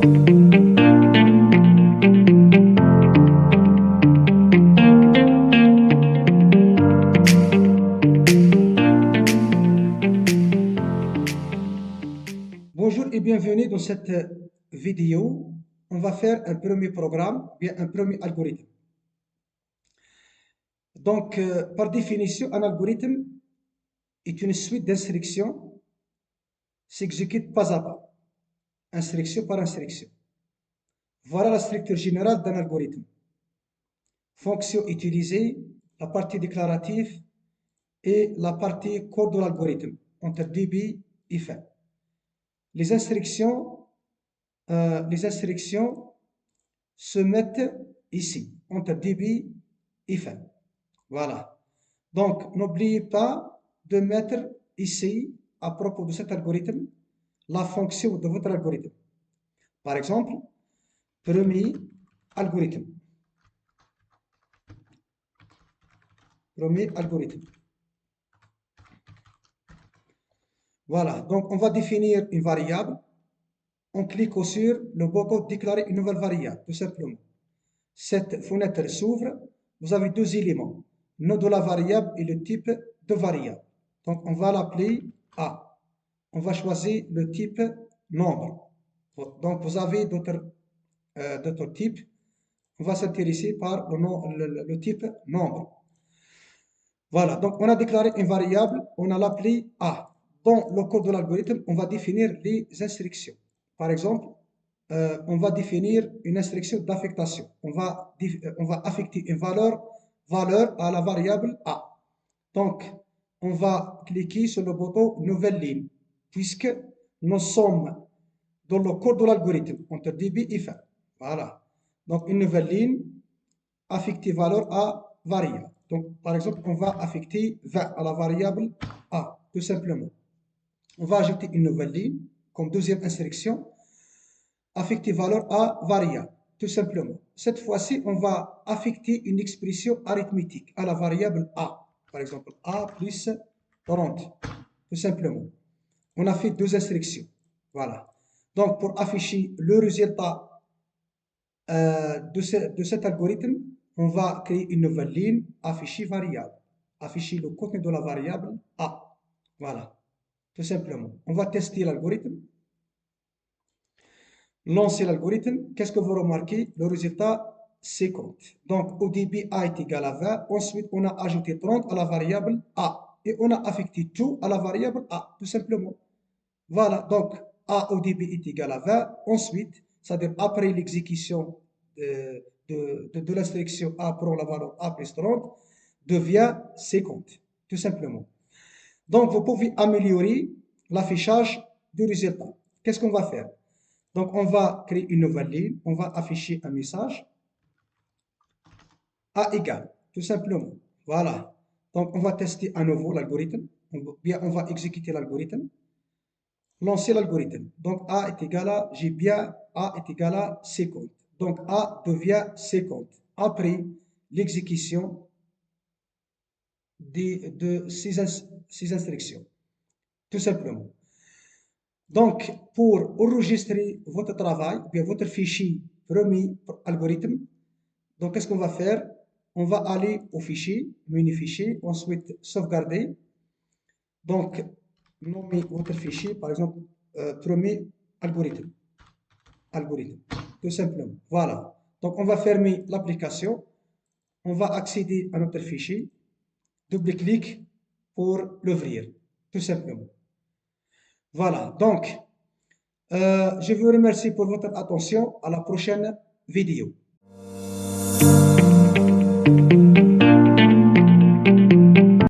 Bonjour et bienvenue dans cette vidéo. On va faire un premier programme, bien un premier algorithme. Donc, par définition, un algorithme est une suite d'instructions s'exécute pas à pas, instruction par instruction. Voilà la structure générale d'un algorithme. Fonction utilisée, la partie déclarative et la partie code de l'algorithme, entre débit et fin. Les instructions se mettent ici, entre débit et fin. Voilà. Donc, n'oubliez pas de mettre ici, à propos de cet algorithme, la fonction de votre algorithme. Par exemple, premier algorithme. Premier algorithme. Voilà. Donc, on va définir une variable. On clique sur le bouton déclarer une nouvelle variable, tout simplement. Cette fenêtre s'ouvre. Vous avez deux éléments, nom de la variable et le type de variable. Donc, on va l'appeler A. On va choisir le type nombre. Donc, vous avez d'autres types. On va s'intéresser par le type nombre. Voilà, donc on a déclaré une variable, on a l'appelé A. Dans le code de l'algorithme, on va définir les instructions. Par exemple, on va définir une instruction d'affectation. On va affecter une valeur à la variable A. Donc, on va cliquer sur le bouton nouvelle ligne, puisque nous sommes dans le code de l'algorithme, entre débit et fin. Voilà. Donc, une nouvelle ligne, affecter valeur à variable. Donc, par exemple, on va affecter 20 à la variable A, tout simplement. On va ajouter une nouvelle ligne, comme deuxième instruction, affecter valeur à variable, tout simplement. Cette fois-ci, on va affecter une expression arithmétique à la variable A. Par exemple, A plus 30, tout simplement. On a fait deux instructions. Voilà. Donc, pour afficher le résultat de cet algorithme, on va créer une nouvelle ligne, afficher variable. Afficher le contenu de la variable A. Voilà. Tout simplement. On va tester l'algorithme. Lancer l'algorithme. Qu'est-ce que vous remarquez? Le résultat, 50. Donc, au début, A est égal à 20. Ensuite, on a ajouté 30 à la variable A. Et on a affecté tout à la variable A, tout simplement. Voilà. Donc, A au début est égal à 20. Ensuite, c'est-à-dire après l'exécution de l'instruction A pour la valeur A plus 30, devient 50, tout simplement. Donc, vous pouvez améliorer l'affichage du résultat. Qu'est-ce qu'on va faire? Donc, on va créer une nouvelle ligne. On va afficher un message. A égale, tout simplement. Voilà. Donc, on va tester à nouveau l'algorithme. On va exécuter l'algorithme. Lancer l'algorithme. Donc, A est égal à, j'ai bien, A est égal à 50. Donc, A devient 50 après l'exécution de ces instructions. Tout simplement. Donc, pour enregistrer votre travail, bien votre fichier premier algorithme, donc qu'est-ce qu'on va faire? On va aller au fichier, menu fichier, ensuite sauvegarder. Donc, nommer votre fichier, par exemple, premier algorithme. Tout simplement. Voilà. Donc, on va fermer l'application. On va accéder à notre fichier. Double-clic pour l'ouvrir. Tout simplement. Voilà. Donc, je vous remercie pour votre attention. À la prochaine vidéo.